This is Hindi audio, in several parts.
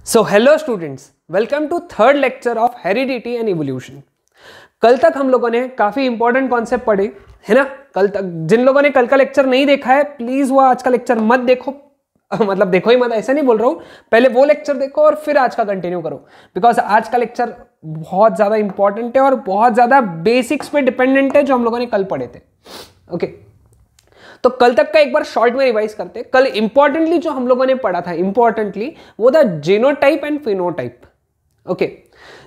So hello students, welcome to third lecture of heredity and evolution. कल तक हम लोगों ने काफी इंपॉर्टेंट कॉन्सेप्ट पढ़े है ना। कल तक जिन लोगों ने कल का लेक्चर नहीं देखा है, प्लीज वो आज का लेक्चर मत देखो। मतलब देखो ही मत, ऐसा नहीं बोल रहा हूं, पहले वो लेक्चर देखो और फिर आज का कंटिन्यू करो, बिकॉज आज का लेक्चर बहुत ज्यादा इंपॉर्टेंट है और बहुत ज्यादा बेसिक्स पे डिपेंडेंट है जो हम लोगों ने कल पढ़े थे। ओके, तो कल तक का एक बार शॉर्ट में रिवाइज करते। कल इंपॉर्टेंटली जो हम लोगों ने पढ़ा था, इंपॉर्टेंटली वो था genotype and phenotype. Okay,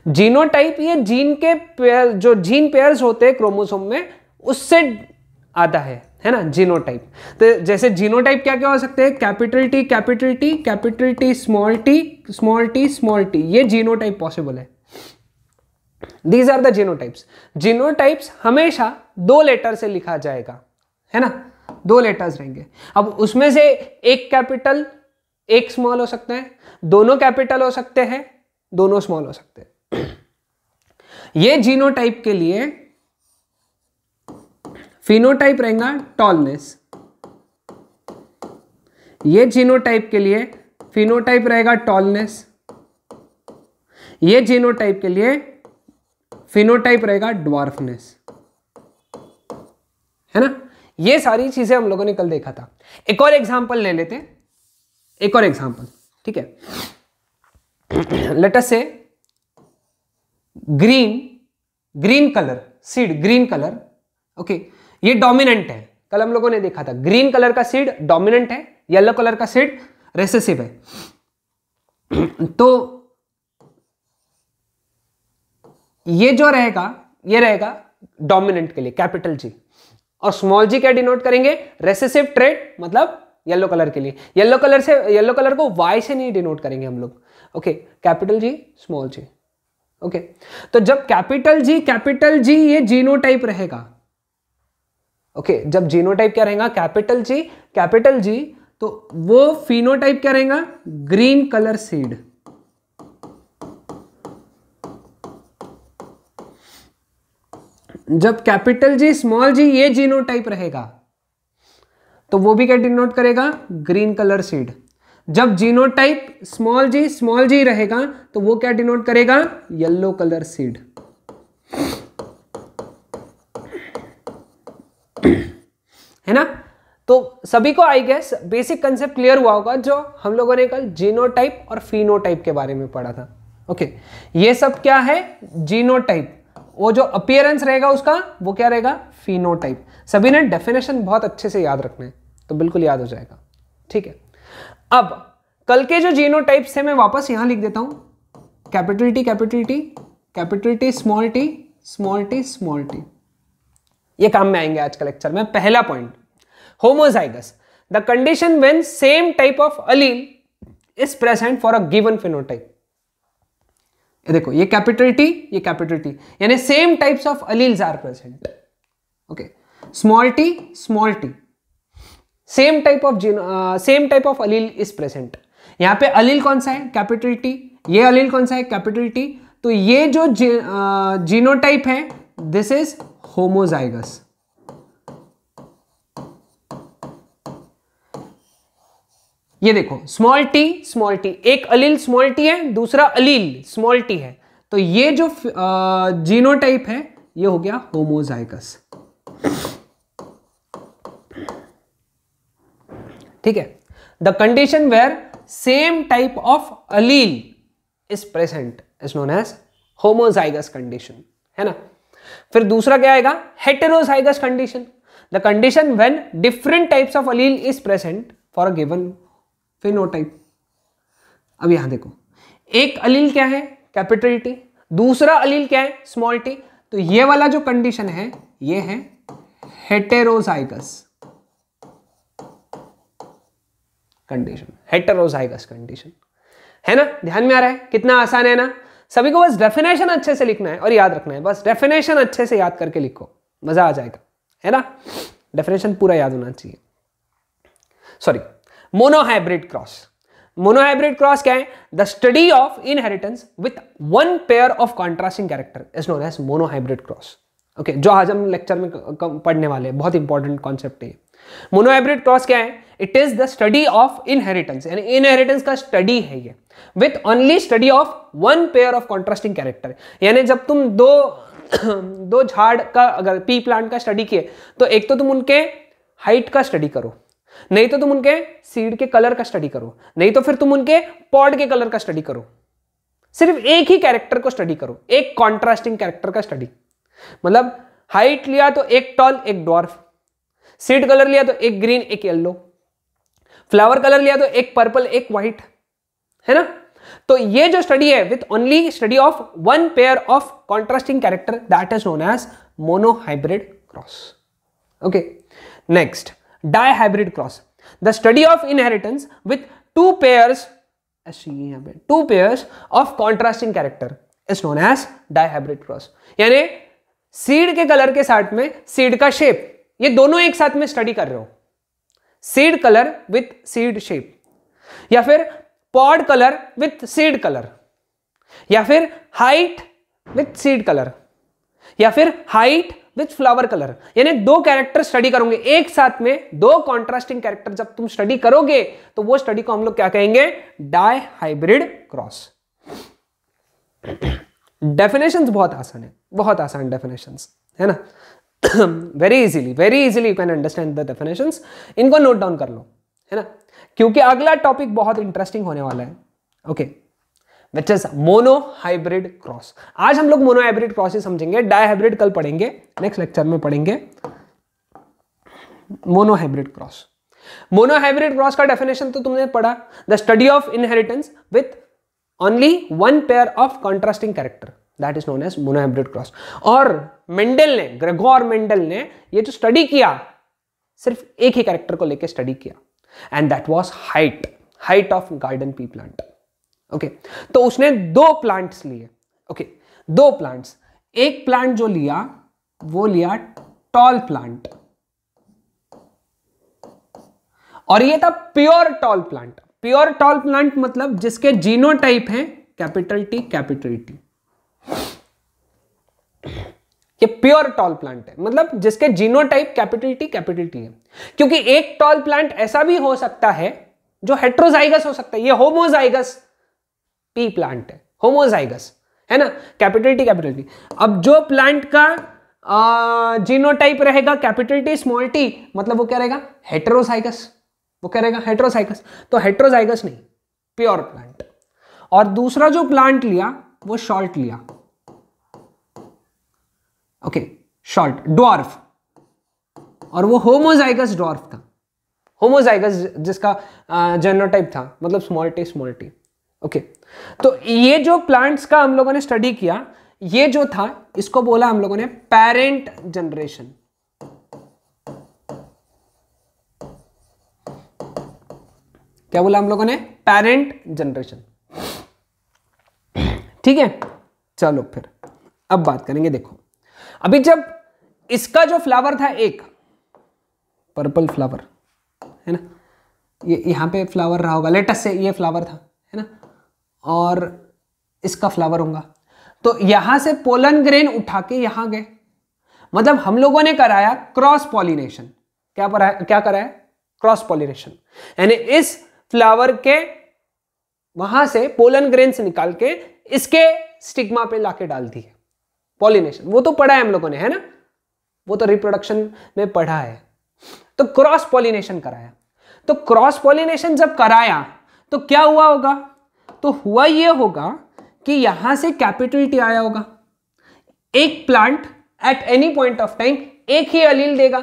genotype ये जीन के पेयर, जो जीन पेयर्स होते हैं क्रोमोसोम में, उससे आता है ना जीनोटाइप। तो जैसे जीनोटाइप क्या क्या हो सकते हैं, capital T capital T, capital T small T, small T small T, ये जीनोटाइप पॉसिबल है। These are the genotypes. Genotypes हमेशा दो लेटर से लिखा जाएगा, है ना, दो लेटर्स रहेंगे। अब उसमें से एक कैपिटल एक स्मॉल हो सकता है, दोनों कैपिटल हो सकते हैं, दोनों स्मॉल हो सकते हैं। ये जीनोटाइप के लिए फिनोटाइप रहेगा टॉलनेस, ये जीनोटाइप के लिए फिनोटाइप रहेगा टॉलनेस, ये जीनोटाइप के लिए फिनोटाइप रहेगा ड्वार्फनेस, है ना। ये सारी चीजें हम लोगों ने कल देखा था। एक और एग्जांपल ले लेते हैं, एक और एग्जांपल, ठीक है। लेट अस से green colour seed, green colour, okay, ये डोमिनेंट है। कल हम लोगों ने देखा था ग्रीन कलर का सीड डोमिनेंट है, येलो कलर का सीड रेसेसिव है। तो ये जो रहेगा, ये रहेगा डोमिनेंट के लिए कैपिटल जी, और स्मॉल जी क्या डिनोट करेंगे, रेसेसिव ट्रेट, मतलब येलो कलर के लिए। येलो कलर को वाई से नहीं डिनोट करेंगे हम लोग। ओके, कैपिटल जी स्मॉल जी। ओके, तो जब कैपिटल जी ये जीनोटाइप रहेगा। ओके, जब जीनोटाइप क्या रहेगा, कैपिटल जी, तो वो फिनोटाइप क्या रहेगा, ग्रीन कलर सीड। जब कैपिटल जी स्मॉल जी ये जीनोटाइप रहेगा, तो वो भी क्या डिनोट करेगा, ग्रीन कलर सीड। जब जीनोटाइप स्मॉल जी रहेगा, तो वो क्या डिनोट करेगा, येलो कलर सीड, है ना। तो सभी को I guess basic concept clear हुआ होगा जो हम लोगों ने कल जीनोटाइप और फिनोटाइप के बारे में पढ़ा था। ओके, ये सब क्या है, जीनोटाइप, वो जो अपीयरेंस रहेगा उसका वो क्या रहेगा, फिनोटाइप। सभी ने डेफिनेशन बहुत अच्छे से याद रखना है, तो बिल्कुल याद हो जाएगा, ठीक है। अब कल के जो जीनोटाइप्स थे मैं वापस यहां लिख देता हूं, capital T capital T, capital T small T, small T small T, ये काम में आएंगे आज का लेक्चर में। पहला point, homozygous, the condition when same type of allele is present for a given phenotype. देखो, ये कैपिटल टी, यानी same types of alleles are present. Okay, small T, same type of allele is present. यहां पे अलील कौन सा है, कैपिटल टी, ये अलील कौन सा है, कैपिटल टी। तो ये जो जीनोटाइप है, दिस इज होमोजाइगस। ये देखो, स्मॉल टी, एक अलील स्मॉल टी है, दूसरा अलील स्मॉल टी है, तो ये जो जीनोटाइप है ये हो गया होमोजाइगस, ठीक है। The condition where same type of allele is present is known as homozygous condition, है ना। फिर दूसरा क्या आएगा, heterozygous condition, the condition when different types of allele is present for a given phenotype. अब यहां देखो, एक अलील क्या है, कैपिटल टी, दूसरा अलील क्या है, स्मॉल टी। तो ये वाला जो कंडीशन है ये है हेटेरोजाइगस कंडीशन, है ना। ध्यान में आ रहा है, कितना आसान है ना। सभी को बस डेफिनेशन अच्छे से लिखना है और याद रखना है, बस डेफिनेशन अच्छे से याद करके लिखो, मजा आ जाएगा, है ना। डेफिनेशन पूरा याद होना चाहिए। सॉरी, मोनोहाइब्रिड क्रॉस क्या है, the study of inheritance with one pair of contrasting character is known as monohybrid cross. Okay, जो आज हम लेक्चर में पढ़ने वाले हैं, बहुत इंपॉर्टेंट कॉन्सेप्ट है। मोनोहाइब्रिड क्रॉस क्या है? It is the study of inheritance, यानी इनहेरिटेंस का स्टडी है ये, with only study of one pair of contrasting character. यानी जब तुम दो झाड़ का, अगर पी प्लांट का स्टडी किए, तो एक तो तुम उनके हाइट का स्टडी करो, नहीं तो तुम उनके सीड के कलर का स्टडी करो, नहीं तो फिर तुम उनके पॉड के कलर का स्टडी करो। सिर्फ एक ही कैरेक्टर को स्टडी करो, एक कॉन्ट्रास्टिंग कैरेक्टर का स्टडी। मतलब हाइट लिया तो एक टॉल एक ड्वार्फ, सीड कलर लिया तो एक ग्रीन एक येलो, फ्लावर कलर लिया तो एक पर्पल एक व्हाइट, है ना। तो ये जो स्टडी है with only study of one pair of contrasting character, that is known as monohybrid cross. Okay, next dihybrid cross, the study of inheritance with two pairs of contrasting character is known as dihybrid cross. यानी सीड के कलर के साथ में सीड का शेप, ये दोनों एक साथ में स्टडी कर रहे हो, seed colour with seed shape, या फिर pod colour with seed colour, या फिर हाइट विथ सीड कलर, या फिर हाइट विथ फ्लावर कलर। यानी दो कैरेक्टर स्टडी करोगे एक साथ में, दो कॉन्ट्रास्टिंग कैरेक्टर जब तुम स्टडी करोगे तो वो स्टडी को हम लोग क्या कहेंगे? Dihybrid cross. डेफिनेशंस बहुत आसान है, बहुत आसान डेफिनेशंस है ना। Very easily you can understand the definitions. इनको नोट डाउन कर लो, है ना, क्योंकि अगला टॉपिक बहुत इंटरेस्टिंग होने वाला है। Okay, which is monohybrid cross. आज हम लोग मोनोहाइब्रिड क्रॉस ही समझेंगे, डायहाइब्रिड कल पढ़ेंगे, नेक्स्ट लेक्चर में पढ़ेंगे मोनोहाइब्रिड क्रॉस। मोनोहाइब्रिड क्रॉस का डेफिनेशन तो तुमने पढ़ा, the study of inheritance with only one pair of contrasting character, that is known as monohybrid cross. और मेंडल ने, ग्रेगोर मेंडल ने ये जो स्टडी किया, सिर्फ एक ही कैरेक्टर को लेकर स्टडी किया, and that was height of garden pea plant. Okay, तो उसने दो प्लांट्स लिए। ओके, दो प्लांट्स, एक प्लांट जो लिया वो लिया टॉल प्लांट, और ये था pure tall plant. Pure tall plant मतलब जिसके जीनोटाइप है कैपिटल टी कैपिटल टी, ये प्योर टॉल प्लांट है, मतलब जिसके जीनोटाइप कैपिटल टी है। क्योंकि एक टॉल प्लांट ऐसा भी हो सकता है जो हेट्रोजाइगस हो सकता है, ये होमोजाइगस पी प्लांट है, होमोजाइगस है ना, कैपिटल टी। अब जो प्लांट का जीनोटाइप रहेगा कैपिटल टी स्मॉल टी, मतलब वो क्या रहेगा? हेटेरोजाइगस, वो क्या रहेगा? हेटेरोजाइगस। तो हेटेरोजाइगस नहीं, प्योर प्लांट। और दूसरा जो प्लांट लिया वो शॉर्ट लिया, ओके, शॉर्ट ड्वार्फ, और वो होमोजाइगस ड्वार्फ था, होमोजाइगस जिसका जीनोटाइप था, मतलब स्मॉल टी। ओके, तो ये जो प्लांट्स का हम लोगों ने स्टडी किया, ये जो था इसको बोला हम लोगों ने पेरेंट जनरेशन। क्या बोला हम लोगों ने? Parent generation. ठीक है, चलो फिर अब बात करेंगे। देखो, अभी जब इसका जो फ्लावर था, एक पर्पल फ्लावर है ना, ये यहां पे फ्लावर रहा होगा, लेटस से ये फ्लावर था, है ना, और इसका फ्लावर होगा, तो यहां से पोलन ग्रेन उठा के यहां गए, मतलब हम लोगों ने कराया क्रॉस पॉलिनेशन। क्या कराया? क्रॉस पॉलिनेशन, यानी इस फ्लावर के वहां से पोलन ग्रेन से निकाल के इसके स्टिग्मा पे लाके डाल दी है, पॉलिनेशन। वो तो पढ़ा है हम लोगों ने, है ना, वो तो रिप्रोडक्शन में पढ़ा है। तो क्रॉस पॉलिनेशन कराया, तो क्रॉस पॉलिनेशन जब कराया तो क्या हुआ होगा? तो हुआ ये होगा कि यहां से कैपिटल टी आया होगा, एक plant at any point of time एक ही अलील देगा,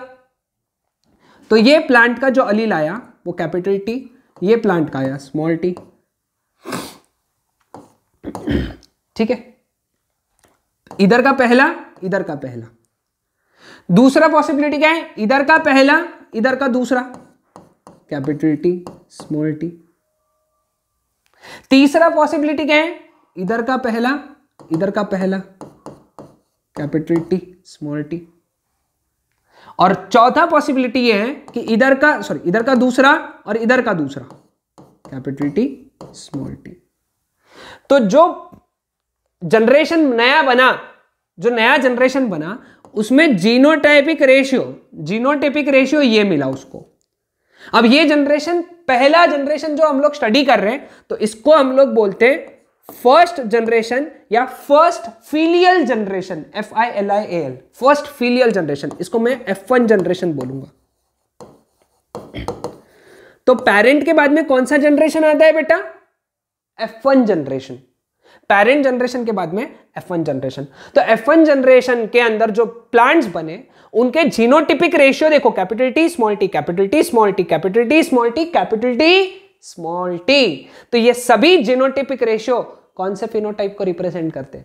तो ये प्लांट का जो अलील आया वो कैपिटल टी, ये प्लांट का आया स्मॉल टी। ठीक है, इधर का पहला, इधर का पहला। दूसरा पॉसिबिलिटी क्या है? इधर का पहला, इधर का दूसरा, कैपिटल टी स्मॉल टी। तीसरा पॉसिबिलिटी क्या है? इधर का पहला, इधर का पहला, कैपिटल टी स्मॉल टी। और चौथा पॉसिबिलिटी ये है कि इधर का दूसरा और इधर का दूसरा, कैपिटल टी स्मॉल टी। तो जो जनरेशन नया बना, जो नया जनरेशन बना, उसमें जीनोटाइपिक रेशियो ये मिला उसको। अब ये जनरेशन, पहला जनरेशन जो हम लोग स्टडी कर रहे हैं, तो इसको हम लोग बोलते हैं फर्स्ट जनरेशन या first filial generation, FILIAL, first filial generation. इसको मैं F1 जनरेशन बोलूंगा। तो पेरेंट के बाद में कौन सा जनरेशन आता है बेटा? F1 generation. पेरेंट जनरेशन के बाद में F1 जनरेशन। तो F1 जनरेशन के अंदर जो प्लांट्स बने उनके जीनोटिपिक रेशियो देखो, capital T small t, capital T small t, capital T small t, capital T small t। तो ये सभी जीनोटिपिक रेशियो कौन से फिनोटाइप को रिप्रेजेंट करते?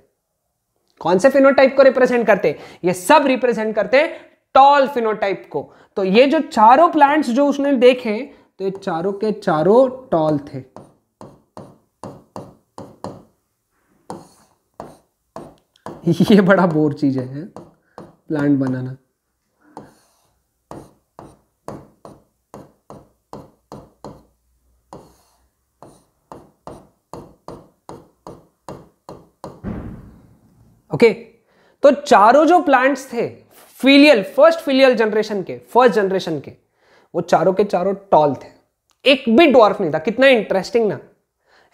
कौन से फिनोटाइप को रिप्रेजेंट करते? ये सब रिप्रेजेंट करते टॉल फिनोटाइप को। तो ये जो चारों प्लांट्स जो उसने देखे, तो ये चारों के चारों टॉल थे। ये बड़ा बोर चीज है प्लांट बनाना। ओके, तो चारों जो प्लांट्स थे फीलियल, फर्स्ट फीलियल जनरेशन के, फर्स्ट जनरेशन के, वो चारों के चारों टॉल थे, एक भी ड्वार्फ नहीं था। कितना इंटरेस्टिंग ना,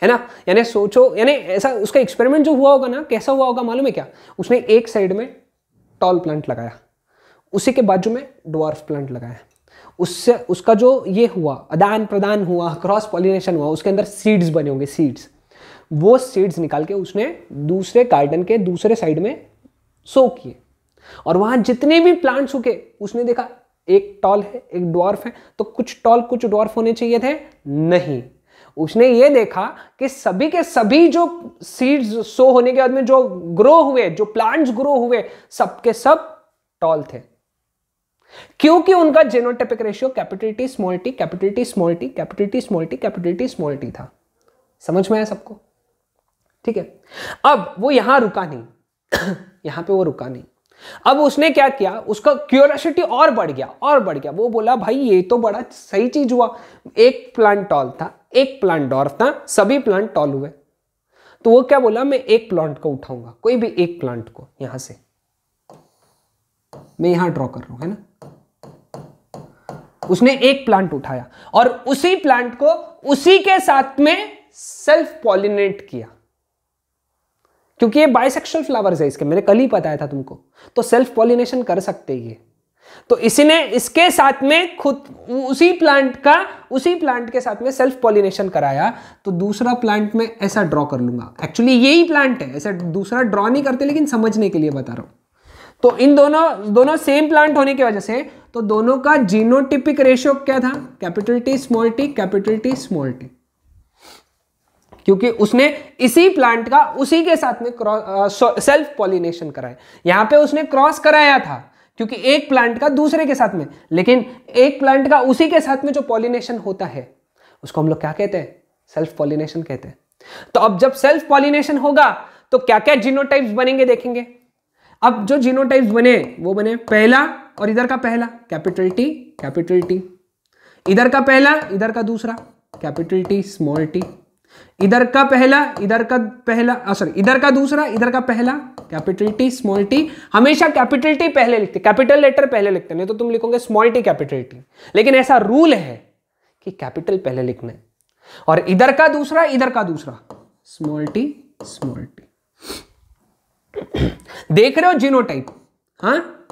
है ना? यानी सोचो, यानी ऐसा उसका एक्सपेरिमेंट जो हुआ होगा ना, कैसा हुआ होगा मालूम है क्या? उसने एक साइड में टॉल प्लांट लगाया, उसी के बाजू में ड्वार्फ प्लांट लगाया, उससे उसका जो ये हुआ, आदान प्रदान हुआ, क्रॉस पॉलिनेशन हुआ, उसके अंदर सीड्स बने होंगे, सीड्स। वो सीड्स निकाल के उसने दूसरे गार्डन के दूसरे साइड में सो किए, और वहां जितने भी प्लांट्स उगे उसने देखा एक टॉल है, एक ड्वार्फ है। तो कुछ टॉल कुछ ड्वार्फ होने चाहिए थे, नहीं। उसने ये देखा कि सभी के सभी जो सीड्स सो होने के बाद में जो ग्रो हुए, जो प्लांट्स ग्रो हुए, सबके सब टॉल थे, क्योंकि उनका genotypic ratio capital T small t, capital T small t, capital T small t, capital T small t था। समझ में आया सबको? ठीक है। अब वो यहां रुका नहीं यहां पे वो रुका नहीं। अब उसने क्या किया, उसका क्यूरियोसिटी और बढ़ गया, और बढ़ गया। वो बोला भाई ये तो बड़ा सही चीज हुआ, एक प्लांट टॉल था, एक प्लांट डॉर्फ था, सभी प्लांट टॉल हुए। तो वो क्या बोला, मैं एक प्लांट को उठाऊंगा, कोई भी एक प्लांट को, यहां से मैं यहां ड्रॉ कर रहा हूं, है ना? उसने एक प्लांट उठाया और उसी प्लांट को उसी के साथ में सेल्फ पॉलिनेट किया, क्योंकि ये बाइसेक्सुअल फ्लावर्स है इसके, मैंने कल ही बताया था तुमको। तो सेल्फ पॉलिनेशन कर सकते हैं ये। तो इसने इसके साथ में खुद उसी प्लांट के साथ में सेल्फ पॉलिनेशन कराया। तो दूसरा प्लांट में ऐसा ड्रॉ कर लूंगा, एक्चुअली यही प्लांट है, ऐसा दूसरा ड्रॉ नहीं करते, लेकिन समझने के लिए बता रहा हूं। तो इन दोनों सेम प्लांट होने की वजह से, तो दोनों का जीनोटिपिक रेशियो क्या था, capital T small t, capital T small t, क्योंकि उसने इसी प्लांट का उसी के साथ में सेल्फ पॉलिनेशन कराया। यहां पे उसने क्रॉस कराया था क्योंकि एक प्लांट का दूसरे के साथ में, लेकिन एक प्लांट का उसी के साथ में जो पॉलिनेशन होता है उसको हम लोग क्या कहते हैं, सेल्फ पॉलिनेशन कहते हैं। तो अब जब सेल्फ पॉलिनेशन होगा तो क्या क्या जीनोटाइप्स बनेंगे देखेंगे। अब जो जीनोटाइप्स बने वो बने पहला और इधर का पहला, कैपिटल T, कैपिटल T, इधर का पहला इधर का दूसरा, कैपिटल T स्मॉल t, इधर का पहला इधर का पहला, सॉरी इधर का दूसरा इधर का पहला, कैपिटल T स्मॉल t। हमेशा कैपिटल T पहले लिखते, कैपिटल लेटर पहले लिखते, नहीं तो तुम लिखोगे स्मॉल t कैपिटल T, लेकिन ऐसा रूल है कि कैपिटल पहले लिखना है। और इधर का दूसरा इधर का दूसरा, स्मॉल t स्मॉल t। देख रहे हो जीनोटाइप? हाँ,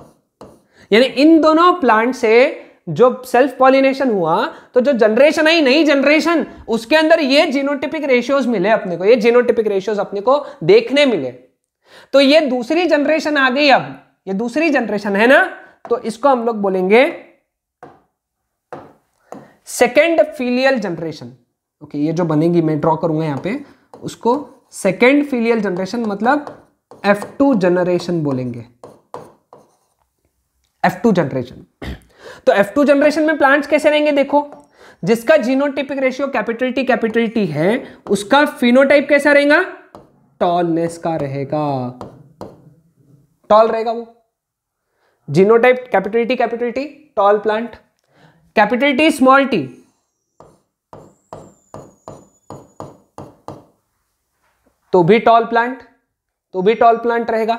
यानी इन दोनों प्लांट से जो सेल्फ पॉलिनेशन हुआ, तो जो जनरेशन आई, नई जनरेशन, उसके अंदर ये जीनोटिपिक रेशियोज मिले अपने को, ये जीनोटिपिक रेशियोज अपने को देखने मिले। तो ये दूसरी जनरेशन आ गई। अब ये दूसरी जनरेशन है ना, तो इसको हम लोग बोलेंगे सेकेंड फीलियल जनरेशन। ओके, ये जो बनेगी मैं ड्रॉ करूंगा यहां पे, उसको सेकेंड फीलियल जनरेशन मतलब F2 जनरेशन बोलेंगे, F2 जनरेशन। तो F2 जनरेशन में प्लांट्स कैसे रहेंगे देखो, जिसका जीनोटिपिक रेशियो कैपिटल T है, उसका फिनोटाइप कैसा रहेगा, टॉलनेस का रहेगा, टॉल रहेगा वो। Genotype capital T tall plant, capital T small t तो भी टॉल प्लांट, तो भी टॉल प्लांट रहेगा।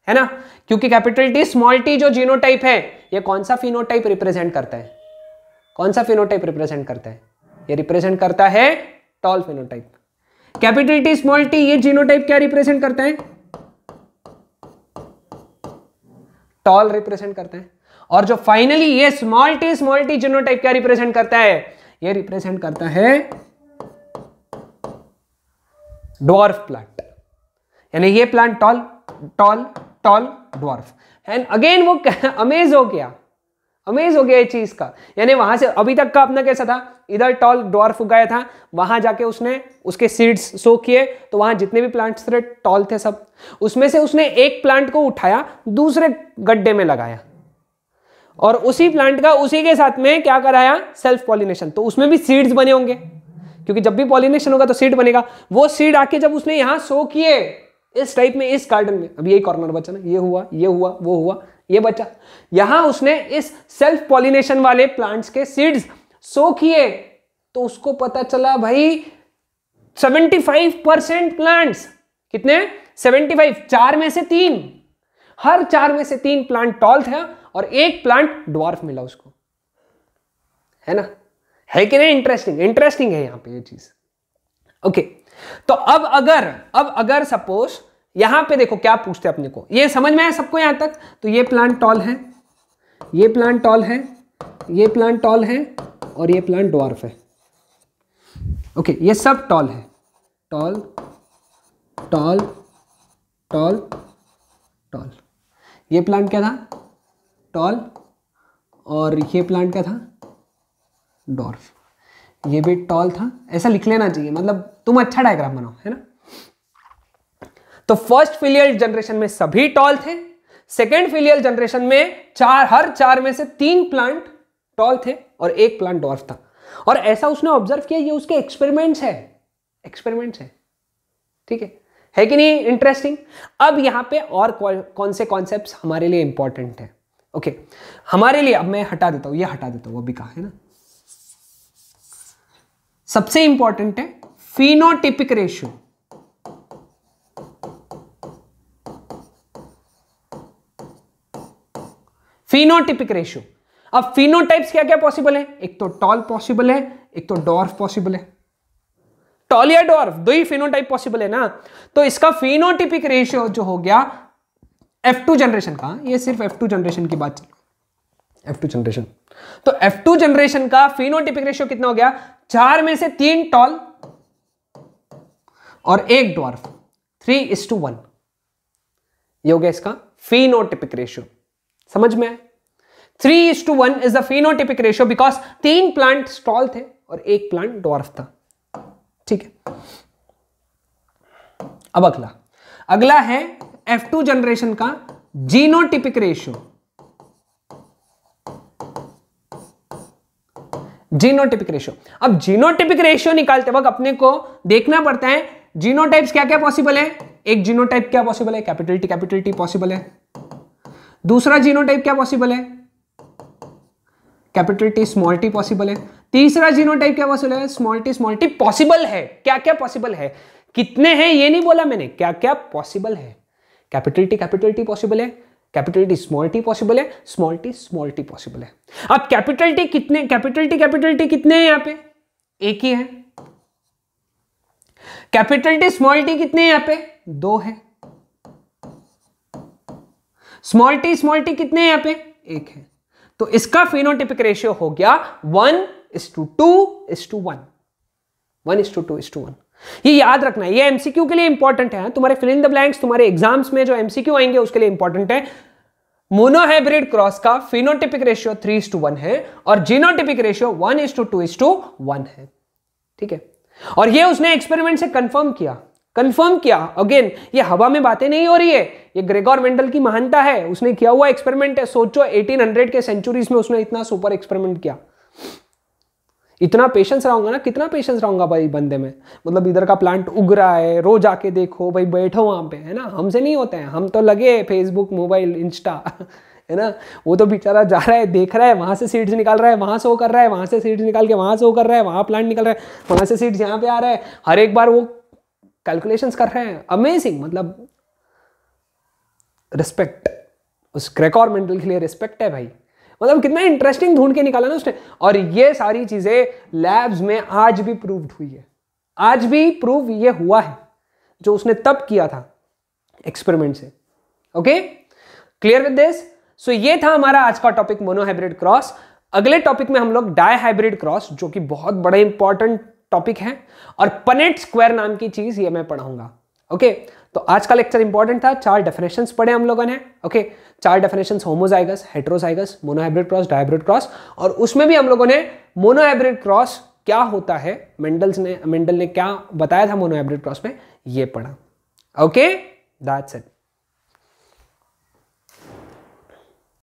है ना, क्योंकि कैपिटल टी स्मॉल टी जो जीनोटाइप है ये कौन सा फिनोटाइप रिप्रेजेंट करता है, कौन सा फिनोटाइप रिप्रेजेंट करता है, ये रिप्रेजेंट करता है tall phenotype. Capital T small T ये जीनोटाइप क्या रिप्रेजेंट करता है, टॉल रिप्रेजेंट करता है। और जो फाइनली ये स्मॉल टी जीनोटाइप क्या रिप्रेजेंट करता है, ये रिप्रेजेंट करता है ड्वार्फ प्लांट, यानी ये plant tall toll toll dwarf. And again वो अमेज हो गया ये चीज का, यानी वहां से अभी तक का अपना कैसा था, इधर टॉल ड्वार्फ उगाया था, वहां जाके उसने उसके सीड्स सो किए, तो वहां जितने भी प्लांट्स थे टॉल थे सब, उसमें से उसने एक प्लांट को उठाया दूसरे गड्ढे में लगाया और उसी प्लांट का उसी के साथ में क्या कराया, सेल्फ पॉलिनेशन। तो उसमें भी सीड्स बने होंगे, क्योंकि जब भी पॉलिनेशन होगा तो सीड बनेगा। वो सीड आके जब उसने यहां सो किए इस टाइप में, इस गार्डन में, अब यही कॉर्नर बचा ना, ये हुआ वो हुआ ये बचा, यहां उसने इस सेल्फ पॉलिनेशन वाले प्लांट्स के सीड्स सो किए, तो उसको पता चला भाई 75% प्लांट्स, कितने 75, 4 में से 3, हर 4 में से 3 प्लांट टॉल था और एक प्लांट ड्वार्फ मिला उसको, है ना, है कि नहीं? इंटरेस्टिंग है यहां पे ये चीज। ओके, तो अब अगर सपोज यहां पे देखो क्या पूछते हैं अपने को, ये समझ में आया सबको यहां तक? तो ये प्लांट टॉल है, ये प्लांट टॉल है, ये प्लांट टॉल है और ये प्लांट ड्वार्फ है। ओके, ये सब टॉल है, टॉल टॉल टॉल टॉल। ये प्लांट क्या था, टॉल, और ये प्लांट क्या था, डॉर्फ। ये भी टॉल था, ऐसा लिख लेना चाहिए, मतलब तुम अच्छा डायग्राम बनाओ, है ना। तो फर्स्ट फिलियल जनरेशन में सभी टॉल थे, सेकेंड फिलियल जनरेशन में हर 4 में से 3 प्लांट टॉल थे और एक प्लांट डॉर्फ था। और ऐसा उसने ऑब्जर्व किया, ये उसके एक्सपेरिमेंट्स है, ठीक है कि नहीं? इंटरेस्टिंग। अब यहां पे और कौन से कॉन्सेप्ट्स हमारे लिए इंपॉर्टेंट है? ओके, हमारे लिए, अब मैं हटा देता हूं, ये हटा देता हूं, अभी कहा है ना, सबसे इंपॉर्टेंट है फिनोटिपिक रेशियो। Phenotypic ratio. अब फिनोटाइप्स क्या क्या पॉसिबल है? एक तो टॉल पॉसिबल है, एक तो डॉर्फ पॉसिबल है। टॉल या डॉर्फ दो ही फिनोटाइप पॉसिबल है ना। तो इसका फिनोटिपिक रेशियो जो हो गया F2 जनरेशन का, ये सिर्फ F2 जनरेशन की बात चल, F2 जनरेशन, तो F2 जनरेशन का फिनोटिपिक रेशियो कितना हो गया? 4 में से 3 टॉल और 1 डॉर्फ, 3:1। ये हो गया इसका फिनोटिपिक रेशियो। समझ में आए? 3:1 is the phenotypic ratio because 3 plant tall थे और 1 प्लांट डॉर्फ था। ठीक है, अब अगला है F2 जनरेशन का जीनोटिपिक रेशियो। जीनोटिपिक रेशियो, अब जीनोटिपिक रेशियो निकालते वक्त अपने को देखना पड़ता है जीनोटाइप्स क्या क्या पॉसिबल है। एक जीनोटाइप क्या पॉसिबल है? कैपिटल टी पॉसिबल है। दूसरा जीनोटाइप क्या पॉसिबल है? Capital T small tea possible है। तीसरा जीनोटाइप क्या पॉसिबल है? स्मॉल टी पॉसिबल है। क्या क्या पॉसिबल है? कितने हैं ये नहीं बोला मैंने, क्या क्या पॉसिबल है। कैपिटल टी पॉसिबल है, capital T small tea possible है, स्मॉल टी पॉसिबल है। अब कैपिटल टी कितने हैं यहां पे? एक ही है। कैपिटल टी स्मॉल टी कितने हैं यहां पे? 2 है। स्मॉल टी कितने हैं यहां पे? 1 है। तो इसका फिनोटिपिक रेशियो हो गया 1:2:1। 1:2:1। ये याद रखना है, ये एमसीक्यू के लिए इंपॉर्टेंट है। तुम्हारे फिल इन द ब्लैंक्स, तुम्हारे एग्जाम्स में जो एमसीक्यू आएंगे उसके लिए इंपॉर्टेंट है। मोनोहाइब्रिड क्रॉस का फिनोटिपिक रेशियो 3:1 है और जीनोटिपिक रेशियो 1:2:1 है। ठीक है, और ये उसने एक्सपेरिमेंट से कंफर्म किया। अगेन ये हवा में बातें नहीं हो रही है, ये ग्रेगोर मेंडल की महानता है, उसने किया हुआ एक्सपेरिमेंट है। सोचो 1800 के सेंचुरीज में उसने इतना सुपर एक्सपेरिमेंट किया। इतना पेशेंस रहूंगा ना, कितना पेशेंस रहूंगा भाई बंदे में। मतलब इधर का प्लांट उग रहा है, रोज आके देखो भाई, बैठो वहां पे, है ना। हमसे नहीं होते हैं, हम तो लगे फेसबुक, मोबाइल, इंस्टा, है ना। वो तो बेचारा जा रहा है, देख रहा है, वहां से सीड्स निकाल रहा है, वहां से वो कर रहा है, वहां से सीड्स निकाल के वहां से वो कर रहा है, वहां प्लांट निकल रहा है, वहां से सीड्स यहाँ पे आ रहा है, हर एक बार वो कैलकुलेशंस कर रहे हैं। अमेजिंग, मतलब रिस्पेक्ट, उस क्रेकर मेंडल के लिए रिस्पेक्ट है भाई। मतलब कितना इंटरेस्टिंग ढूंढ के निकाला ना उसने। और ये सारी चीजें लैब्स में आज भी प्रूव्ड हुई है, आज भी प्रूव ये हुआ है जो उसने तब किया था एक्सपेरिमेंट से। Okay, clear with this? So ये था हमारा आज का टॉपिक मोनोहाइब्रिड क्रॉस। अगले टॉपिक में हम लोग डायहाइब्रिड क्रॉस, जो कि बहुत बड़ा इंपॉर्टेंट टॉपिक है, और पनेट स्क्वायर नाम की चीज ये मैं पढ़ाऊंगा। ओके, तो आज का लेक्चर इंपॉर्टेंट था। 4 डेफिनेशंस पढ़े हम लोगों ने। Okay, 4 definitions, homozygous, heterozygous, monohybrid cross, dihybrid cross, और उसमें भी हम लोगों ने मोनोहाइब्रिड क्रॉस क्या होता है, मेंडल ने क्या बताया था मोनोहाइब्रिड क्रॉस में, ये पढ़ा। Okay, that's it.